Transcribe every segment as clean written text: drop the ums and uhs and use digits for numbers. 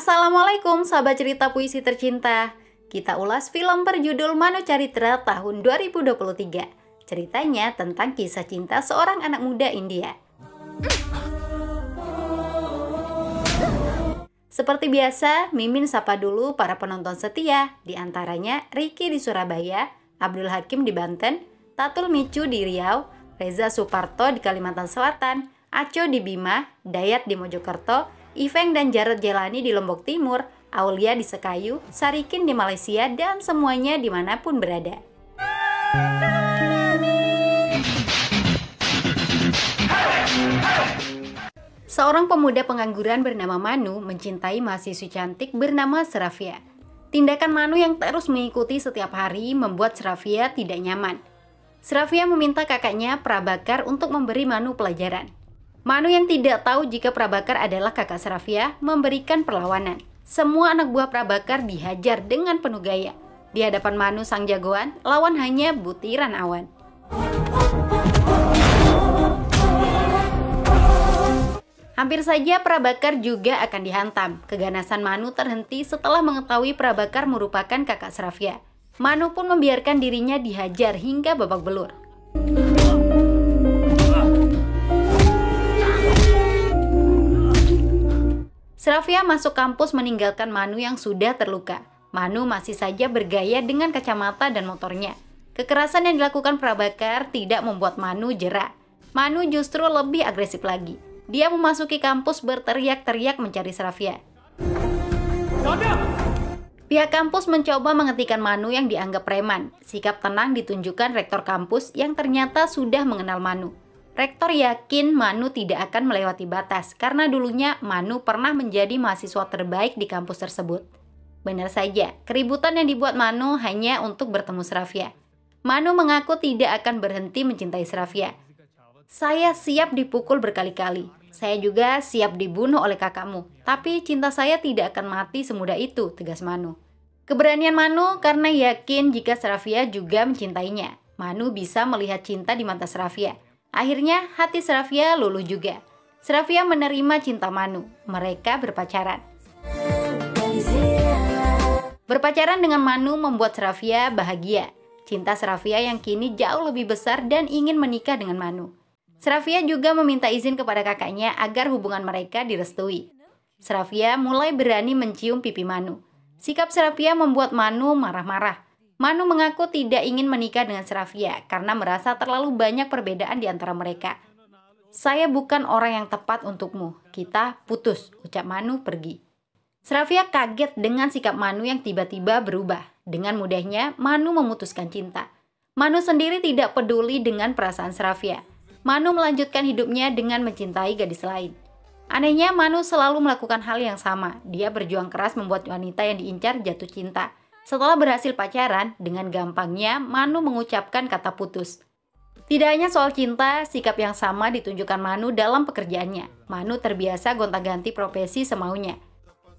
Assalamualaikum sahabat cerita puisi tercinta. Kita ulas film berjudul Manu Caritra tahun 2023. Ceritanya tentang kisah cinta seorang anak muda India. Seperti biasa, Mimin sapa dulu para penonton setia, di antaranya Ricky di Surabaya, Abdul Hakim di Banten, Tatul Micu di Riau, Reza Suparto di Kalimantan Selatan, Aco di Bima, Dayat di Mojokerto, Iveng dan Jarod Jelani di Lombok Timur, Aulia di Sekayu, Sarikin di Malaysia, dan semuanya dimanapun berada. Seorang pemuda pengangguran bernama Manu mencintai mahasiswi cantik bernama Serafia. Tindakan Manu yang terus mengikuti setiap hari membuat Serafia tidak nyaman. Serafia meminta kakaknya Prabakar untuk memberi Manu pelajaran. Manu yang tidak tahu jika Prabakar adalah kakak Serafia memberikan perlawanan. Semua anak buah Prabakar dihajar dengan penuh gaya. Di hadapan Manu sang jagoan, lawan hanya butiran awan. Hampir saja Prabakar juga akan dihantam. Keganasan Manu terhenti setelah mengetahui Prabakar merupakan kakak Serafia. Manu pun membiarkan dirinya dihajar hingga babak belur. Serafia masuk kampus meninggalkan Manu yang sudah terluka. Manu masih saja bergaya dengan kacamata dan motornya. Kekerasan yang dilakukan Prabakar tidak membuat Manu jera. Manu justru lebih agresif lagi. Dia memasuki kampus berteriak-teriak mencari Serafia. Pihak kampus mencoba menghentikan Manu yang dianggap preman. Sikap tenang ditunjukkan rektor kampus yang ternyata sudah mengenal Manu. Rektor yakin Manu tidak akan melewati batas karena dulunya Manu pernah menjadi mahasiswa terbaik di kampus tersebut. Benar saja, keributan yang dibuat Manu hanya untuk bertemu Serafia. Manu mengaku tidak akan berhenti mencintai Serafia. Saya siap dipukul berkali-kali. Saya juga siap dibunuh oleh kakakmu. Tapi cinta saya tidak akan mati semudah itu, tegas Manu. Keberanian Manu karena yakin jika Serafia juga mencintainya. Manu bisa melihat cinta di mata Serafia. Akhirnya hati Serafia luluh juga. Serafia menerima cinta Manu. Mereka berpacaran. Berpacaran dengan Manu membuat Serafia bahagia. Cinta Serafia yang kini jauh lebih besar dan ingin menikah dengan Manu. Serafia juga meminta izin kepada kakaknya agar hubungan mereka direstui. Serafia mulai berani mencium pipi Manu. Sikap Serafia membuat Manu marah-marah. Manu mengaku tidak ingin menikah dengan Serafia karena merasa terlalu banyak perbedaan di antara mereka. Saya bukan orang yang tepat untukmu. Kita putus, ucap Manu pergi. Serafia kaget dengan sikap Manu yang tiba-tiba berubah. Dengan mudahnya, Manu memutuskan cinta. Manu sendiri tidak peduli dengan perasaan Serafia. Manu melanjutkan hidupnya dengan mencintai gadis lain. Anehnya, Manu selalu melakukan hal yang sama. Dia berjuang keras membuat wanita yang diincar jatuh cinta. Setelah berhasil pacaran, dengan gampangnya Manu mengucapkan kata putus. Tidak hanya soal cinta, sikap yang sama ditunjukkan Manu dalam pekerjaannya. Manu terbiasa gonta-ganti profesi semaunya.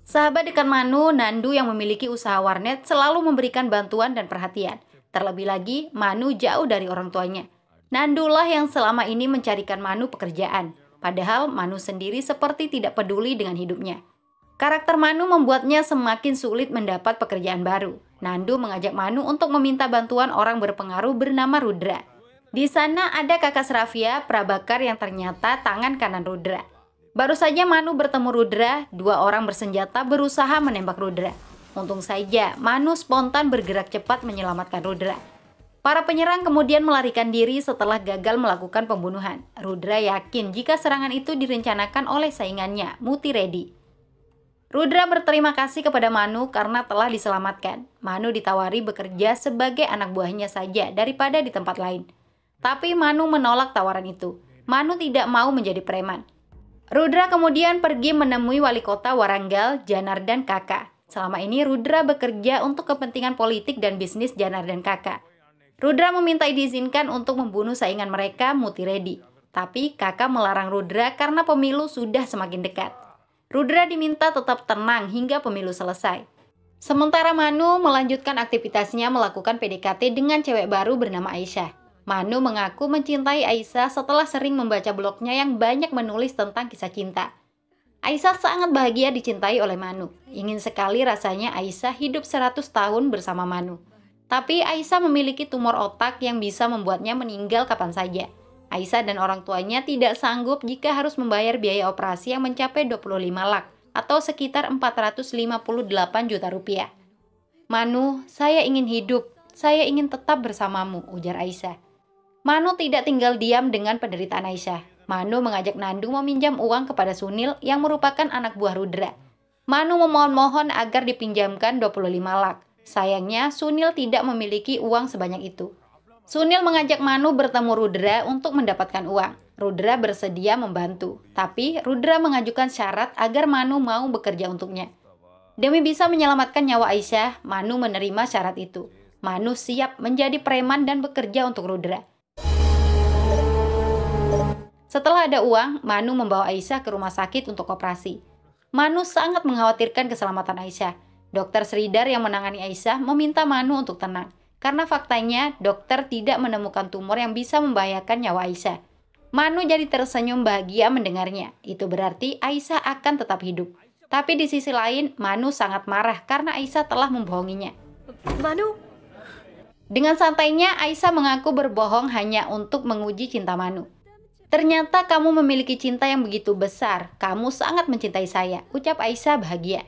Sahabat dekat Manu, Nandu yang memiliki usaha warnet selalu memberikan bantuan dan perhatian. Terlebih lagi, Manu jauh dari orang tuanya. Nandulah yang selama ini mencarikan Manu pekerjaan. Padahal Manu sendiri seperti tidak peduli dengan hidupnya. Karakter Manu membuatnya semakin sulit mendapat pekerjaan baru. Nandu mengajak Manu untuk meminta bantuan orang berpengaruh bernama Rudra. Di sana ada kakak Serafia, Prabakar yang ternyata tangan kanan Rudra. Baru saja Manu bertemu Rudra, dua orang bersenjata berusaha menembak Rudra. Untung saja Manu spontan bergerak cepat menyelamatkan Rudra. Para penyerang kemudian melarikan diri setelah gagal melakukan pembunuhan. Rudra yakin jika serangan itu direncanakan oleh saingannya, Muti Reddy. Rudra berterima kasih kepada Manu karena telah diselamatkan. Manu ditawari bekerja sebagai anak buahnya saja daripada di tempat lain. Tapi Manu menolak tawaran itu. Manu tidak mau menjadi preman. Rudra kemudian pergi menemui wali kota Warangal, Janardan Kaka. Selama ini Rudra bekerja untuk kepentingan politik dan bisnis Janardan Kaka. Rudra meminta diizinkan untuk membunuh saingan mereka, Muti Reddy. Tapi Kaka melarang Rudra karena pemilu sudah semakin dekat. Rudra diminta tetap tenang hingga pemilu selesai. Sementara Manu melanjutkan aktivitasnya melakukan PDKT dengan cewek baru bernama Aisyah. Manu mengaku mencintai Aisyah setelah sering membaca blognya yang banyak menulis tentang kisah cinta. Aisyah sangat bahagia dicintai oleh Manu. Ingin sekali rasanya Aisyah hidup 100 tahun bersama Manu. Tapi Aisyah memiliki tumor otak yang bisa membuatnya meninggal kapan saja. Aisyah dan orang tuanya tidak sanggup jika harus membayar biaya operasi yang mencapai 25 lak atau sekitar 458 juta rupiah. Manu, saya ingin hidup. Saya ingin tetap bersamamu, ujar Aisyah. Manu tidak tinggal diam dengan penderitaan Aisyah. Manu mengajak Nandu meminjam uang kepada Sunil yang merupakan anak buah Rudra. Manu memohon-mohon agar dipinjamkan 25 lak. Sayangnya, Sunil tidak memiliki uang sebanyak itu. Sunil mengajak Manu bertemu Rudra untuk mendapatkan uang. Rudra bersedia membantu, tapi Rudra mengajukan syarat agar Manu mau bekerja untuknya. Demi bisa menyelamatkan nyawa Aisyah, Manu menerima syarat itu. Manu siap menjadi preman dan bekerja untuk Rudra. Setelah ada uang, Manu membawa Aisyah ke rumah sakit untuk operasi. Manu sangat mengkhawatirkan keselamatan Aisyah. Dokter Sridhar yang menangani Aisyah meminta Manu untuk tenang, karena faktanya dokter tidak menemukan tumor yang bisa membahayakan nyawa Aisyah. Manu jadi tersenyum bahagia mendengarnya. Itu berarti Aisyah akan tetap hidup. Tapi di sisi lain, Manu sangat marah karena Aisyah telah membohonginya. Manu, Dengan santainya, Aisyah mengaku berbohong hanya untuk menguji cinta Manu. Ternyata kamu memiliki cinta yang begitu besar. Kamu sangat mencintai saya, ucap Aisyah bahagia.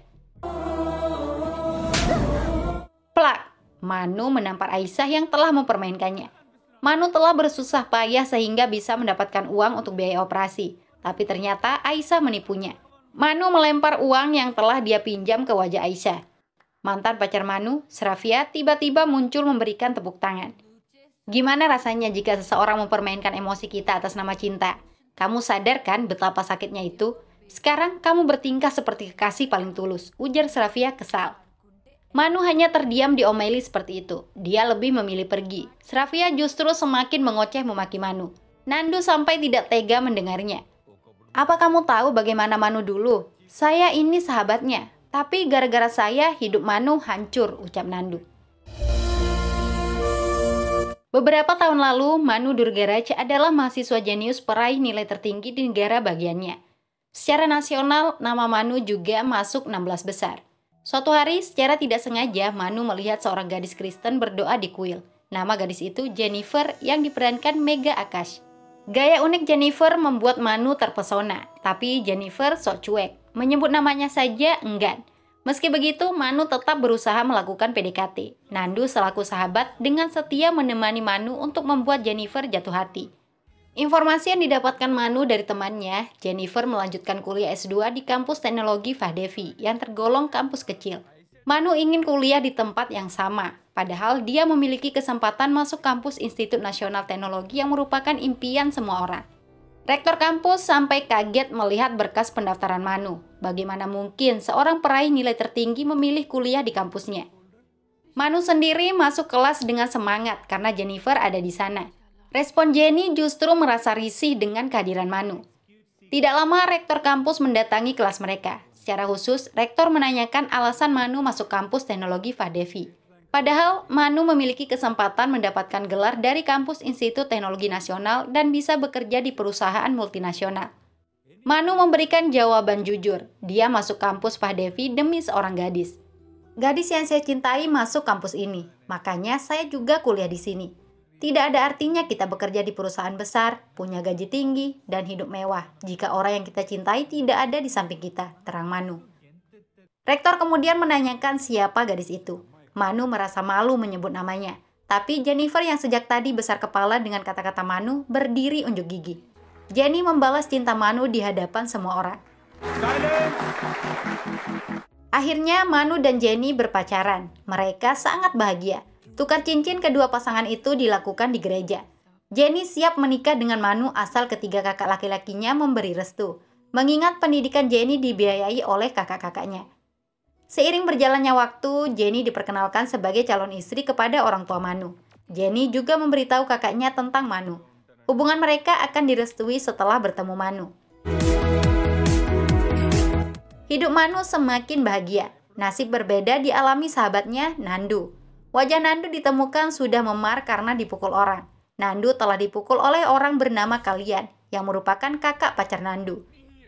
Plak, Manu menampar Aisyah yang telah mempermainkannya. Manu telah bersusah payah sehingga bisa mendapatkan uang untuk biaya operasi. Tapi ternyata Aisyah menipunya. Manu melempar uang yang telah dia pinjam ke wajah Aisyah. Mantan pacar Manu, Srafia, tiba-tiba muncul memberikan tepuk tangan. Gimana rasanya jika seseorang mempermainkan emosi kita atas nama cinta? Kamu sadar kan betapa sakitnya itu? Sekarang kamu bertingkah seperti kekasih paling tulus, ujar Srafia kesal. Manu hanya terdiam diomeli seperti itu. Dia lebih memilih pergi. Srafia justru semakin mengoceh memaki Manu. Nandu sampai tidak tega mendengarnya. Apa kamu tahu bagaimana Manu dulu? Saya ini sahabatnya. Tapi gara-gara saya hidup Manu hancur, ucap Nandu. Beberapa tahun lalu, Manu Durgaraj adalah mahasiswa jenius peraih nilai tertinggi di negara bagiannya. Secara nasional, nama Manu juga masuk 16 besar. Suatu hari, secara tidak sengaja, Manu melihat seorang gadis Kristen berdoa di kuil. Nama gadis itu Jennifer yang diperankan Megha Akash. Gaya unik Jennifer membuat Manu terpesona, tapi Jennifer sok cuek. Menyebut namanya saja enggan. Meski begitu, Manu tetap berusaha melakukan PDKT. Nandu selaku sahabat dengan setia menemani Manu untuk membuat Jennifer jatuh hati. Informasi yang didapatkan Manu dari temannya, Jennifer melanjutkan kuliah S2 di kampus teknologi Fahdevi yang tergolong kampus kecil. Manu ingin kuliah di tempat yang sama, padahal dia memiliki kesempatan masuk kampus Institut Nasional Teknologi yang merupakan impian semua orang. Rektor kampus sampai kaget melihat berkas pendaftaran Manu. Bagaimana mungkin seorang peraih nilai tertinggi memilih kuliah di kampusnya? Manu sendiri masuk kelas dengan semangat karena Jennifer ada di sana. Respon Jenny justru merasa risih dengan kehadiran Manu. Tidak lama rektor kampus mendatangi kelas mereka. Secara khusus, rektor menanyakan alasan Manu masuk kampus teknologi Fahdevi. Padahal, Manu memiliki kesempatan mendapatkan gelar dari kampus Institut Teknologi Nasional dan bisa bekerja di perusahaan multinasional. Manu memberikan jawaban jujur. Dia masuk kampus Fahdevi demi seorang gadis. Gadis yang saya cintai masuk kampus ini, makanya saya juga kuliah di sini. Tidak ada artinya kita bekerja di perusahaan besar, punya gaji tinggi, dan hidup mewah jika orang yang kita cintai tidak ada di samping kita, terang Manu. Rektor kemudian menanyakan siapa gadis itu. Manu merasa malu menyebut namanya. Tapi Jennifer yang sejak tadi besar kepala dengan kata-kata Manu berdiri unjuk gigi. Jenny membalas cinta Manu di hadapan semua orang. Akhirnya Manu dan Jenny berpacaran. Mereka sangat bahagia. Tukar cincin kedua pasangan itu dilakukan di gereja. Jenny siap menikah dengan Manu asal ketiga kakak laki-lakinya memberi restu. Mengingat pendidikan Jenny dibiayai oleh kakak-kakaknya. Seiring berjalannya waktu, Jenny diperkenalkan sebagai calon istri kepada orang tua Manu. Jenny juga memberitahu kakaknya tentang Manu. Hubungan mereka akan direstui setelah bertemu Manu. Hidup Manu semakin bahagia. Nasib berbeda dialami sahabatnya, Nandu. Wajah Nandu ditemukan sudah memar karena dipukul orang. Nandu telah dipukul oleh orang bernama Kalian, yang merupakan kakak pacar Nandu.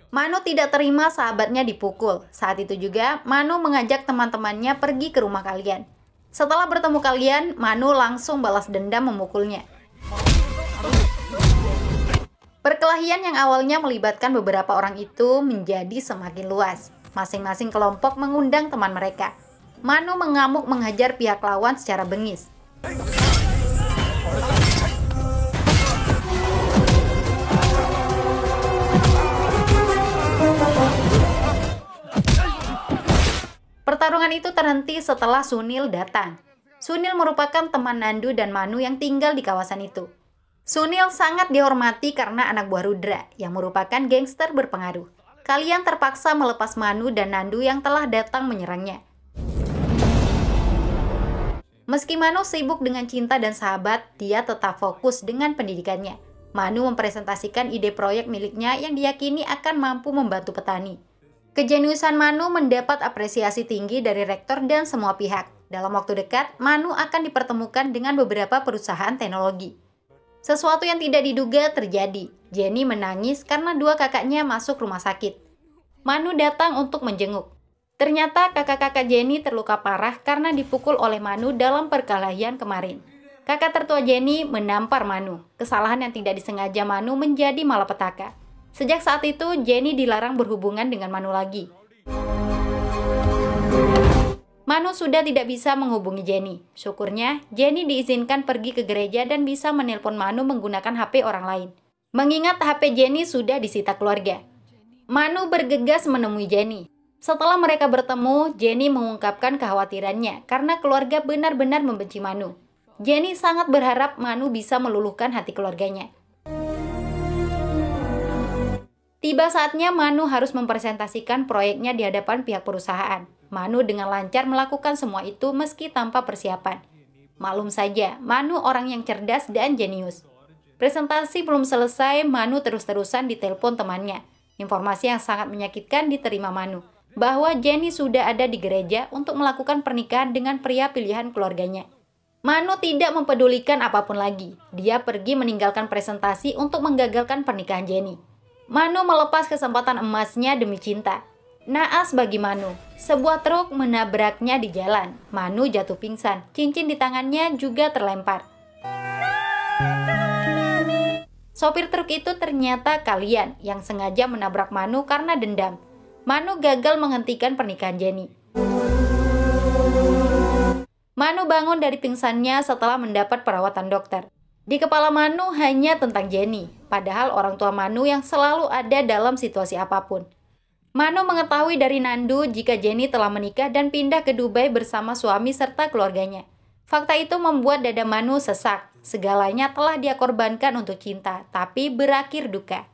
Manu tidak terima sahabatnya dipukul. Saat itu juga, Manu mengajak teman-temannya pergi ke rumah kalian. Setelah bertemu kalian, Manu langsung balas dendam memukulnya. Perkelahian yang awalnya melibatkan beberapa orang itu menjadi semakin luas. Masing-masing kelompok mengundang teman mereka. Manu mengamuk menghajar pihak lawan secara bengis. Pertarungan itu terhenti setelah Sunil datang. Sunil merupakan teman Nandu dan Manu yang tinggal di kawasan itu. Sunil sangat dihormati karena anak buah Rudra yang merupakan gangster berpengaruh. Kalian terpaksa melepas Manu dan Nandu yang telah datang menyerangnya. Meski Manu sibuk dengan cinta dan sahabat, dia tetap fokus dengan pendidikannya. Manu mempresentasikan ide proyek miliknya yang diyakini akan mampu membantu petani. Kejeniusan Manu mendapat apresiasi tinggi dari rektor dan semua pihak. Dalam waktu dekat, Manu akan dipertemukan dengan beberapa perusahaan teknologi. Sesuatu yang tidak diduga terjadi. Jenny menangis karena dua kakaknya masuk rumah sakit. Manu datang untuk menjenguk. Ternyata kakak-kakak Jenny terluka parah karena dipukul oleh Manu dalam perkelahian kemarin. Kakak tertua Jenny menampar Manu. Kesalahan yang tidak disengaja Manu menjadi malapetaka. Sejak saat itu, Jenny dilarang berhubungan dengan Manu lagi. Manu sudah tidak bisa menghubungi Jenny. Syukurnya, Jenny diizinkan pergi ke gereja dan bisa menelpon Manu menggunakan HP orang lain. Mengingat HP Jenny sudah disita keluarga. Manu bergegas menemui Jenny. Setelah mereka bertemu, Jenny mengungkapkan kekhawatirannya karena keluarga benar-benar membenci Manu. Jenny sangat berharap Manu bisa meluluhkan hati keluarganya. Tiba saatnya Manu harus mempresentasikan proyeknya di hadapan pihak perusahaan. Manu dengan lancar melakukan semua itu meski tanpa persiapan. Maklum saja, Manu orang yang cerdas dan jenius. Presentasi belum selesai, Manu terus-terusan ditelepon temannya. Informasi yang sangat menyakitkan diterima Manu, bahwa Jenny sudah ada di gereja untuk melakukan pernikahan dengan pria pilihan keluarganya. Manu tidak mempedulikan apapun lagi. Dia pergi meninggalkan presentasi untuk menggagalkan pernikahan Jenny. Manu melepas kesempatan emasnya demi cinta. Naas bagi Manu, sebuah truk menabraknya di jalan. Manu jatuh pingsan, cincin di tangannya juga terlempar. Sopir truk itu ternyata kalian yang sengaja menabrak Manu karena dendam. Manu gagal menghentikan pernikahan Jenny. Manu bangun dari pingsannya setelah mendapat perawatan dokter. Di kepala Manu hanya tentang Jenny, padahal orang tua Manu yang selalu ada dalam situasi apapun. Manu mengetahui dari Nandu jika Jenny telah menikah dan pindah ke Dubai bersama suami serta keluarganya. Fakta itu membuat dada Manu sesak. Segalanya telah dia korbankan untuk cinta, tapi berakhir duka.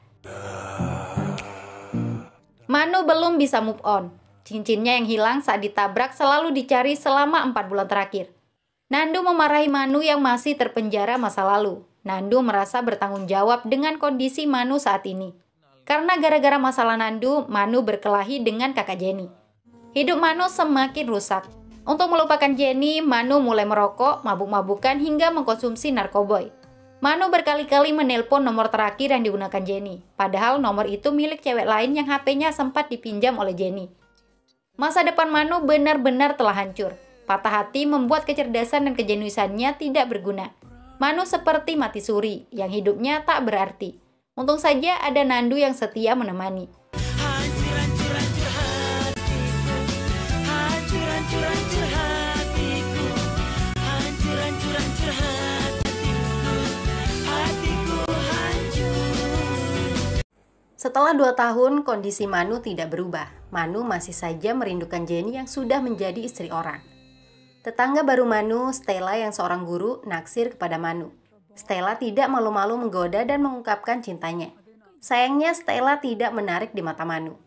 Manu belum bisa move on. Cincinnya yang hilang saat ditabrak selalu dicari selama 4 bulan terakhir. Nandu memarahi Manu yang masih terpenjara masa lalu. Nandu merasa bertanggung jawab dengan kondisi Manu saat ini. Karena gara-gara masalah Nandu, Manu berkelahi dengan kakak Jenny. Hidup Manu semakin rusak. Untuk melupakan Jenny, Manu mulai merokok, mabuk-mabukan hingga mengkonsumsi narkoboy. Manu berkali-kali menelpon nomor terakhir yang digunakan Jenny. Padahal nomor itu milik cewek lain yang HP-nya sempat dipinjam oleh Jenny. Masa depan Manu benar-benar telah hancur. Patah hati membuat kecerdasan dan kejeniusannya tidak berguna. Manu seperti mati suri, yang hidupnya tak berarti. Untung saja ada Nandu yang setia menemani. Setelah 2 tahun, kondisi Manu tidak berubah. Manu masih saja merindukan Jenny yang sudah menjadi istri orang. Tetangga baru Manu, Stella yang seorang guru, naksir kepada Manu. Stella tidak malu-malu menggoda dan mengungkapkan cintanya. Sayangnya Stella tidak menarik di mata Manu.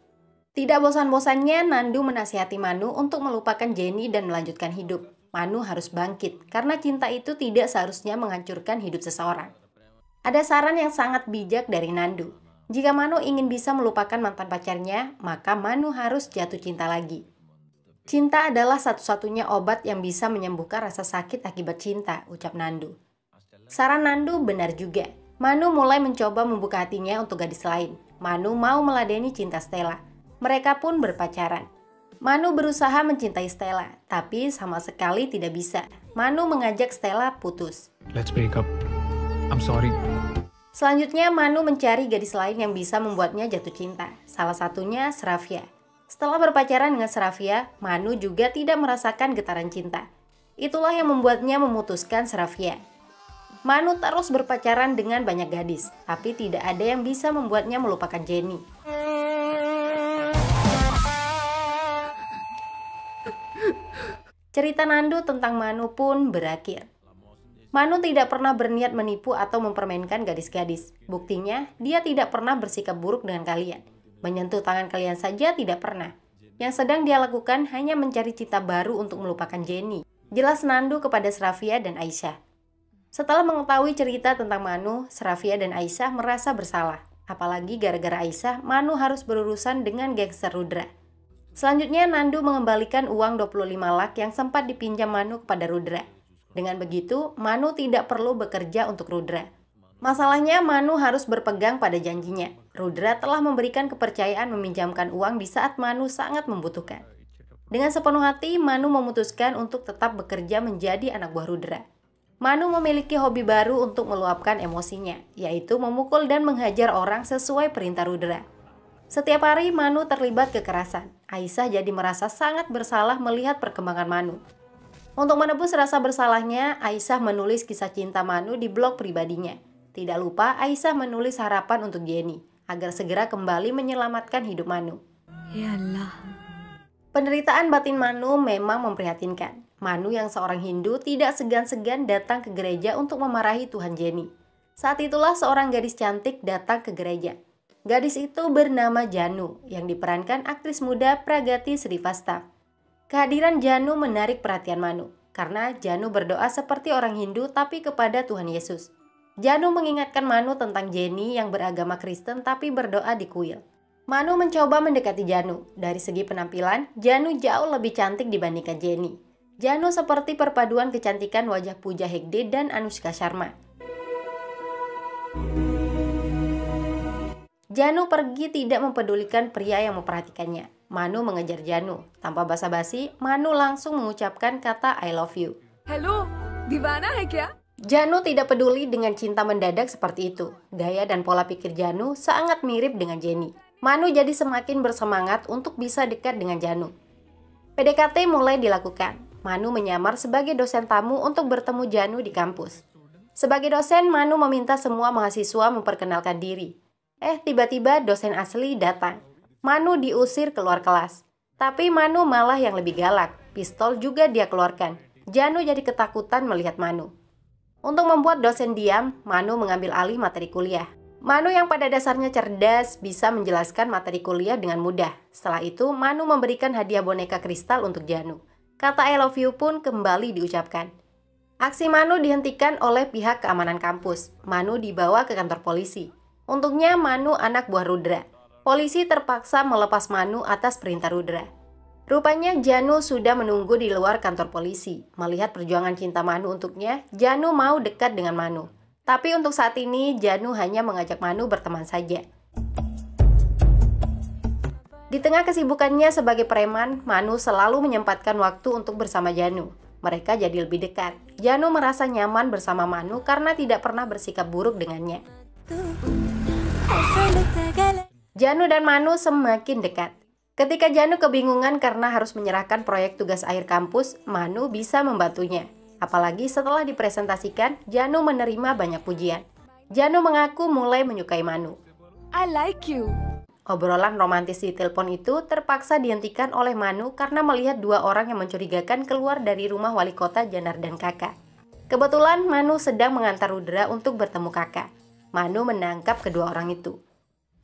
Tidak bosan-bosannya Nandu menasihati Manu untuk melupakan Jenny dan melanjutkan hidup. Manu harus bangkit, karena cinta itu tidak seharusnya menghancurkan hidup seseorang. Ada saran yang sangat bijak dari Nandu. Jika Manu ingin bisa melupakan mantan pacarnya, maka Manu harus jatuh cinta lagi. Cinta adalah satu-satunya obat yang bisa menyembuhkan rasa sakit akibat cinta, ucap Nandu. Saran Nandu benar juga. Manu mulai mencoba membuka hatinya untuk gadis lain. Manu mau meladeni cinta Stella. Mereka pun berpacaran. Manu berusaha mencintai Stella, tapi sama sekali tidak bisa. Manu mengajak Stella putus. Let's break up. I'm sorry. Selanjutnya, Manu mencari gadis lain yang bisa membuatnya jatuh cinta. Salah satunya Sravia. Setelah berpacaran dengan Sravia, Manu juga tidak merasakan getaran cinta. Itulah yang membuatnya memutuskan Sravia. Manu terus berpacaran dengan banyak gadis, tapi tidak ada yang bisa membuatnya melupakan Jenny. Cerita Nandu tentang Manu pun berakhir. Manu tidak pernah berniat menipu atau mempermainkan gadis-gadis. Buktinya, dia tidak pernah bersikap buruk dengan kalian. Menyentuh tangan kalian saja tidak pernah. Yang sedang dia lakukan hanya mencari cinta baru untuk melupakan Jenny. Jelas Nandu kepada Sravia dan Aisyah. Setelah mengetahui cerita tentang Manu, Sravia dan Aisyah merasa bersalah. Apalagi gara-gara Aisyah, Manu harus berurusan dengan gangster Rudra. Selanjutnya, Nandu mengembalikan uang 25 lak yang sempat dipinjam Manu kepada Rudra. Dengan begitu, Manu tidak perlu bekerja untuk Rudra. Masalahnya, Manu harus berpegang pada janjinya. Rudra telah memberikan kepercayaan meminjamkan uang di saat Manu sangat membutuhkan. Dengan sepenuh hati, Manu memutuskan untuk tetap bekerja menjadi anak buah Rudra. Manu memiliki hobi baru untuk meluapkan emosinya, yaitu memukul dan menghajar orang sesuai perintah Rudra. Setiap hari Manu terlibat kekerasan. Aisyah jadi merasa sangat bersalah melihat perkembangan Manu. Untuk menebus rasa bersalahnya, Aisyah menulis kisah cinta Manu di blog pribadinya. Tidak lupa Aisyah menulis harapan untuk Jenny, agar segera kembali menyelamatkan hidup Manu. Ya Allah. Penderitaan batin Manu memang memprihatinkan. Manu yang seorang Hindu tidak segan-segan datang ke gereja untuk memarahi Tuhan Jenny. Saat itulah seorang gadis cantik datang ke gereja. Gadis itu bernama Janu, yang diperankan aktris muda Pragati Srivastava. Kehadiran Janu menarik perhatian Manu, karena Janu berdoa seperti orang Hindu tapi kepada Tuhan Yesus. Janu mengingatkan Manu tentang Jenny yang beragama Kristen tapi berdoa di kuil. Manu mencoba mendekati Janu. Dari segi penampilan, Janu jauh lebih cantik dibandingkan Jenny. Janu seperti perpaduan kecantikan wajah Pooja Hegde dan Anushka Sharma. Janu pergi tidak mempedulikan pria yang memperhatikannya. Manu mengejar Janu. Tanpa basa-basi, Manu langsung mengucapkan kata I love you. Hello, divana hai kya? Janu tidak peduli dengan cinta mendadak seperti itu. Gaya dan pola pikir Janu sangat mirip dengan Jenny. Manu jadi semakin bersemangat untuk bisa dekat dengan Janu. PDKT mulai dilakukan. Manu menyamar sebagai dosen tamu untuk bertemu Janu di kampus. Sebagai dosen, Manu meminta semua mahasiswa memperkenalkan diri. Tiba-tiba dosen asli datang. Manu diusir keluar kelas. Tapi Manu malah yang lebih galak. Pistol juga dia keluarkan. Janu jadi ketakutan melihat Manu. Untuk membuat dosen diam, Manu mengambil alih materi kuliah. Manu yang pada dasarnya cerdas bisa menjelaskan materi kuliah dengan mudah. Setelah itu, Manu memberikan hadiah boneka kristal untuk Janu. Kata I love you pun kembali diucapkan. Aksi Manu dihentikan oleh pihak keamanan kampus. Manu dibawa ke kantor polisi. Untungnya Manu anak buah Rudra. Polisi terpaksa melepas Manu atas perintah Rudra. Rupanya Janu sudah menunggu di luar kantor polisi. Melihat perjuangan cinta Manu untuknya, Janu mau dekat dengan Manu. Tapi untuk saat ini, Janu hanya mengajak Manu berteman saja. Di tengah kesibukannya sebagai preman, Manu selalu menyempatkan waktu untuk bersama Janu. Mereka jadi lebih dekat. Janu merasa nyaman bersama Manu karena tidak pernah bersikap buruk dengannya. Janu dan Manu semakin dekat. Ketika Janu kebingungan karena harus menyerahkan proyek tugas akhir kampus, Manu bisa membantunya. Apalagi setelah dipresentasikan, Janu menerima banyak pujian. Janu mengaku mulai menyukai Manu. I like you. Obrolan romantis di telepon itu terpaksa dihentikan oleh Manu karena melihat dua orang yang mencurigakan keluar dari rumah wali kota Janardhan Kakak. Kebetulan Manu sedang mengantar Rudra untuk bertemu kakak. Manu menangkap kedua orang itu.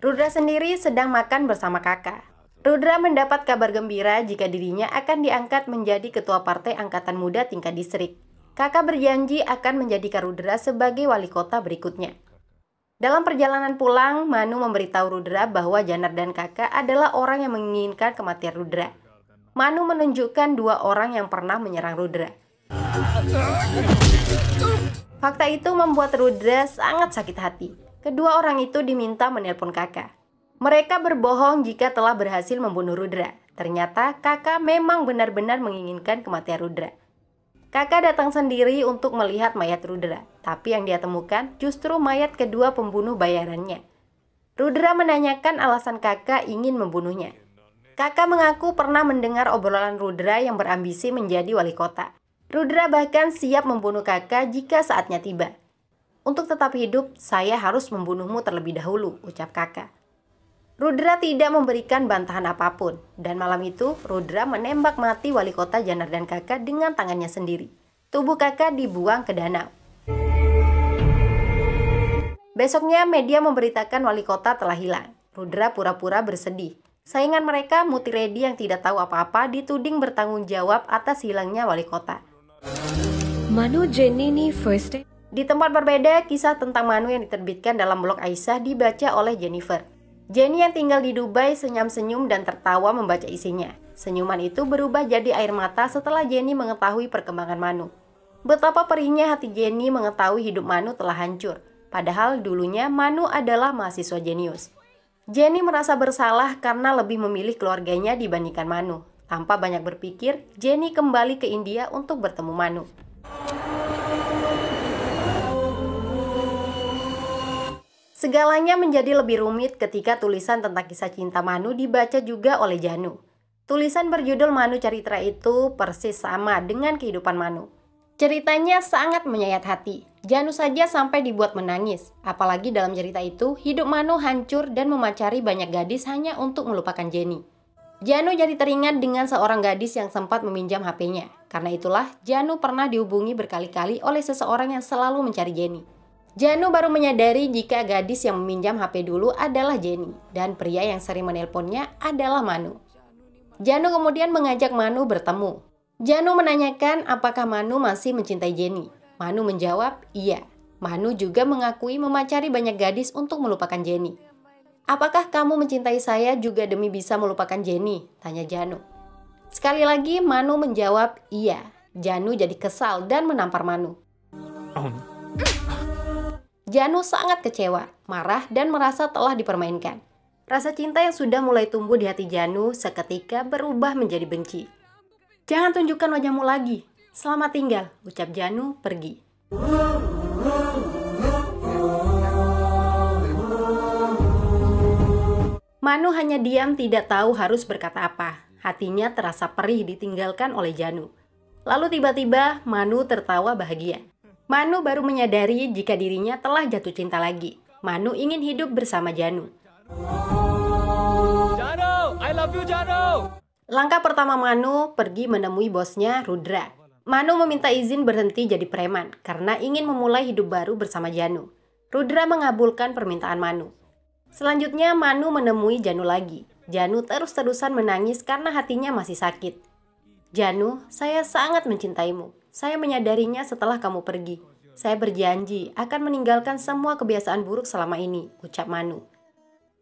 Rudra sendiri sedang makan bersama kakak. Rudra mendapat kabar gembira jika dirinya akan diangkat menjadi ketua partai angkatan muda tingkat distrik. Kakak berjanji akan menjadikan Rudra sebagai wali kota berikutnya. Dalam perjalanan pulang, Manu memberitahu Rudra bahwa Janardhan Kakak adalah orang yang menginginkan kematian Rudra. Manu menunjukkan dua orang yang pernah menyerang Rudra. Fakta itu membuat Rudra sangat sakit hati. Kedua orang itu diminta menelpon kakak. Mereka berbohong jika telah berhasil membunuh Rudra. Ternyata kakak memang benar-benar menginginkan kematian Rudra. Kakak datang sendiri untuk melihat mayat Rudra, tapi yang dia temukan justru mayat kedua pembunuh bayarannya. Rudra menanyakan alasan kakak ingin membunuhnya. Kakak mengaku pernah mendengar obrolan Rudra yang berambisi menjadi wali kota. Rudra bahkan siap membunuh kakak jika saatnya tiba. Untuk tetap hidup, saya harus membunuhmu terlebih dahulu, ucap kakak. Rudra tidak memberikan bantahan apapun, dan malam itu Rudra menembak mati wali kota Janardan kakak dengan tangannya sendiri. Tubuh kakak dibuang ke danau. Besoknya media memberitakan wali kota telah hilang. Rudra pura-pura bersedih. Saingan mereka, Mutiredi yang tidak tahu apa-apa, dituding bertanggung jawab atas hilangnya wali kota. Manu Jenny ni first time. Di tempat berbeda, kisah tentang Manu yang diterbitkan dalam blog Aisyah dibaca oleh Jennifer. Jenny yang tinggal di Dubai senyum-senyum dan tertawa membaca isinya. Senyuman itu berubah jadi air mata setelah Jenny mengetahui perkembangan Manu. Betapa perihnya hati Jenny mengetahui hidup Manu telah hancur. Padahal dulunya Manu adalah mahasiswa jenius. Jenny merasa bersalah karena lebih memilih keluarganya dibandingkan Manu. Tanpa banyak berpikir, Jenny kembali ke India untuk bertemu Manu. Segalanya menjadi lebih rumit ketika tulisan tentang kisah cinta Manu dibaca juga oleh Janu. Tulisan berjudul Manu Caritra itu persis sama dengan kehidupan Manu. Ceritanya sangat menyayat hati. Janu saja sampai dibuat menangis. Apalagi dalam cerita itu, hidup Manu hancur dan memacari banyak gadis hanya untuk melupakan Jenny. Janu jadi teringat dengan seorang gadis yang sempat meminjam HP-nya. Karena itulah, Janu pernah dihubungi berkali-kali oleh seseorang yang selalu mencari Jenny. Janu baru menyadari jika gadis yang meminjam HP dulu adalah Jenny, dan pria yang sering menelponnya adalah Manu. Janu kemudian mengajak Manu bertemu. Janu menanyakan apakah Manu masih mencintai Jenny. Manu menjawab, iya. Manu juga mengakui memacari banyak gadis untuk melupakan Jenny. Apakah kamu mencintai saya juga demi bisa melupakan Jenny? Tanya Janu. Sekali lagi Manu menjawab, iya. Janu jadi kesal dan menampar Manu. Janu sangat kecewa, marah, dan merasa telah dipermainkan. Rasa cinta yang sudah mulai tumbuh di hati Janu seketika berubah menjadi benci. Jangan tunjukkan wajahmu lagi. Selamat tinggal, ucap Janu pergi. Manu hanya diam tidak tahu harus berkata apa. Hatinya terasa perih ditinggalkan oleh Janu. Lalu tiba-tiba Manu tertawa bahagia. Manu baru menyadari jika dirinya telah jatuh cinta lagi. Manu ingin hidup bersama Janu. Janu, I love you Janu. Langkah pertama Manu pergi menemui bosnya Rudra. Manu meminta izin berhenti jadi preman karena ingin memulai hidup baru bersama Janu. Rudra mengabulkan permintaan Manu. Selanjutnya Manu menemui Janu lagi. Janu terus-terusan menangis karena hatinya masih sakit. Janu, saya sangat mencintaimu. Saya menyadarinya setelah kamu pergi. Saya berjanji akan meninggalkan semua kebiasaan buruk selama ini, ucap Manu.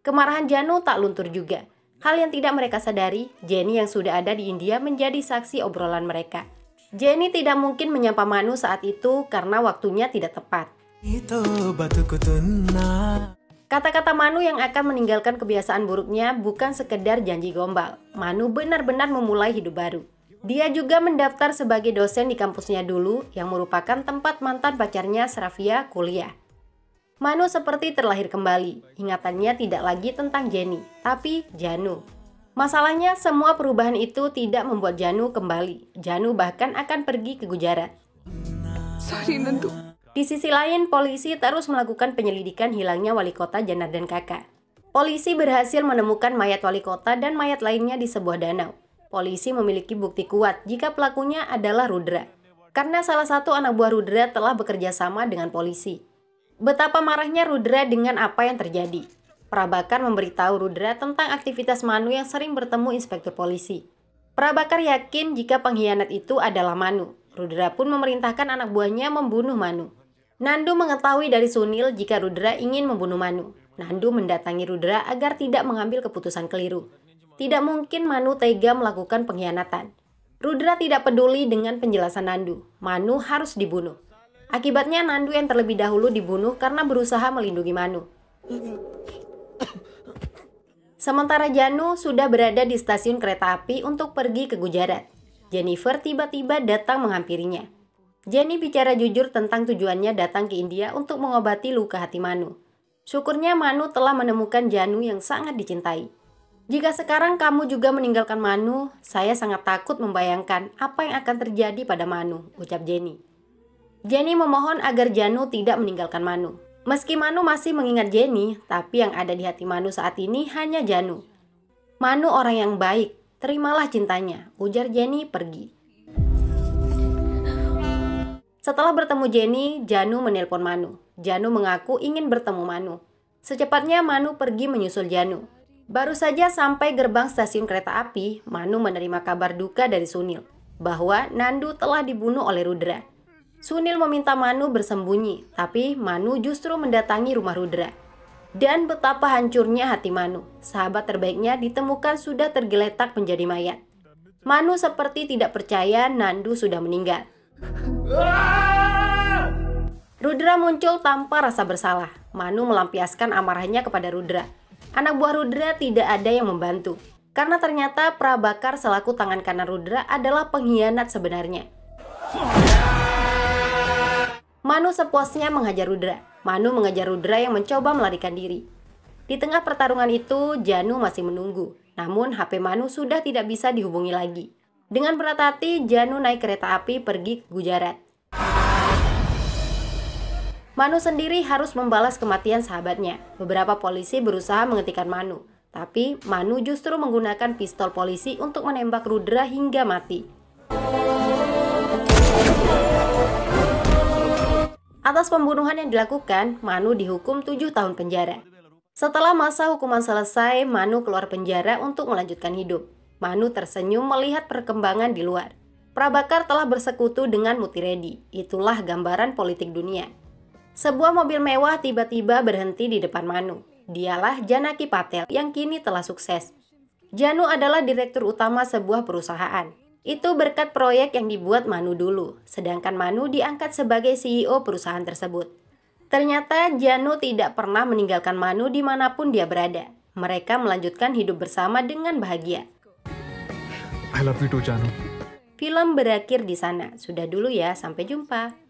Kemarahan Janu tak luntur juga. Hal yang tidak mereka sadari, Jenny yang sudah ada di India menjadi saksi obrolan mereka. Jenny tidak mungkin menyapa Manu saat itu karena waktunya tidak tepat. Kata-kata Manu yang akan meninggalkan kebiasaan buruknya bukan sekedar janji gombal. Manu benar-benar memulai hidup baru. Dia juga mendaftar sebagai dosen di kampusnya dulu yang merupakan tempat mantan pacarnya Srafia kuliah. Manu seperti terlahir kembali. Ingatannya tidak lagi tentang Jenny, tapi Janu. Masalahnya semua perubahan itu tidak membuat Janu kembali. Janu bahkan akan pergi ke Gujarat. Sorry Nandu. Di sisi lain, polisi terus melakukan penyelidikan hilangnya wali kota Janardan kakak. Polisi berhasil menemukan mayat wali kota dan mayat lainnya di sebuah danau. Polisi memiliki bukti kuat jika pelakunya adalah Rudra. Karena salah satu anak buah Rudra telah bekerja sama dengan polisi. Betapa marahnya Rudra dengan apa yang terjadi. Prabakar memberitahu Rudra tentang aktivitas Manu yang sering bertemu inspektur polisi. Prabakar yakin jika pengkhianat itu adalah Manu. Rudra pun memerintahkan anak buahnya membunuh Manu. Nandu mengetahui dari Sunil jika Rudra ingin membunuh Manu. Nandu mendatangi Rudra agar tidak mengambil keputusan keliru. Tidak mungkin Manu tega melakukan pengkhianatan. Rudra tidak peduli dengan penjelasan Nandu. Manu harus dibunuh. Akibatnya Nandu yang terlebih dahulu dibunuh karena berusaha melindungi Manu. Sementara Janu sudah berada di stasiun kereta api untuk pergi ke Gujarat. Jennifer tiba-tiba datang menghampirinya. Jenny bicara jujur tentang tujuannya datang ke India untuk mengobati luka hati Manu. Syukurnya Manu telah menemukan Janu yang sangat dicintai. Jika sekarang kamu juga meninggalkan Manu, saya sangat takut membayangkan apa yang akan terjadi pada Manu, ucap Jenny. Jenny memohon agar Janu tidak meninggalkan Manu. Meski Manu masih mengingat Jenny, tapi yang ada di hati Manu saat ini hanya Janu. Manu orang yang baik, terimalah cintanya, ujar Jenny pergi. Setelah bertemu Jenny, Janu menelpon Manu. Janu mengaku ingin bertemu Manu. Secepatnya Manu pergi menyusul Janu. Baru saja sampai gerbang stasiun kereta api, Manu menerima kabar duka dari Sunil bahwa Nandu telah dibunuh oleh Rudra. Sunil meminta Manu bersembunyi, tapi Manu justru mendatangi rumah Rudra. Dan betapa hancurnya hati Manu, sahabat terbaiknya ditemukan sudah tergeletak menjadi mayat. Manu seperti tidak percaya Nandu sudah meninggal. Rudra muncul tanpa rasa bersalah. Manu melampiaskan amarahnya kepada Rudra. Anak buah Rudra tidak ada yang membantu, karena ternyata Prabakar selaku tangan kanan Rudra adalah pengkhianat sebenarnya. Manu sepuasnya menghajar Rudra. Manu mengejar Rudra yang mencoba melarikan diri. Di tengah pertarungan itu, Janu masih menunggu. Namun HP Manu sudah tidak bisa dihubungi lagi. Dengan berat hati, Janu naik kereta api pergi ke Gujarat. Manu sendiri harus membalas kematian sahabatnya. Beberapa polisi berusaha menghentikan Manu, tapi Manu justru menggunakan pistol polisi untuk menembak Rudra hingga mati. Atas pembunuhan yang dilakukan, Manu dihukum 7 tahun penjara. Setelah masa hukuman selesai, Manu keluar penjara untuk melanjutkan hidup. Manu tersenyum melihat perkembangan di luar. Prabakar telah bersekutu dengan Mutiredi. Itulah gambaran politik dunia. Sebuah mobil mewah tiba-tiba berhenti di depan Manu. Dialah Janaki Patel yang kini telah sukses. Janu adalah direktur utama sebuah perusahaan. Itu berkat proyek yang dibuat Manu dulu, sedangkan Manu diangkat sebagai CEO perusahaan tersebut. Ternyata Janu tidak pernah meninggalkan Manu dimanapun dia berada. Mereka melanjutkan hidup bersama dengan bahagia. I love you too, Janu. Film berakhir di sana. Sudah dulu ya, sampai jumpa.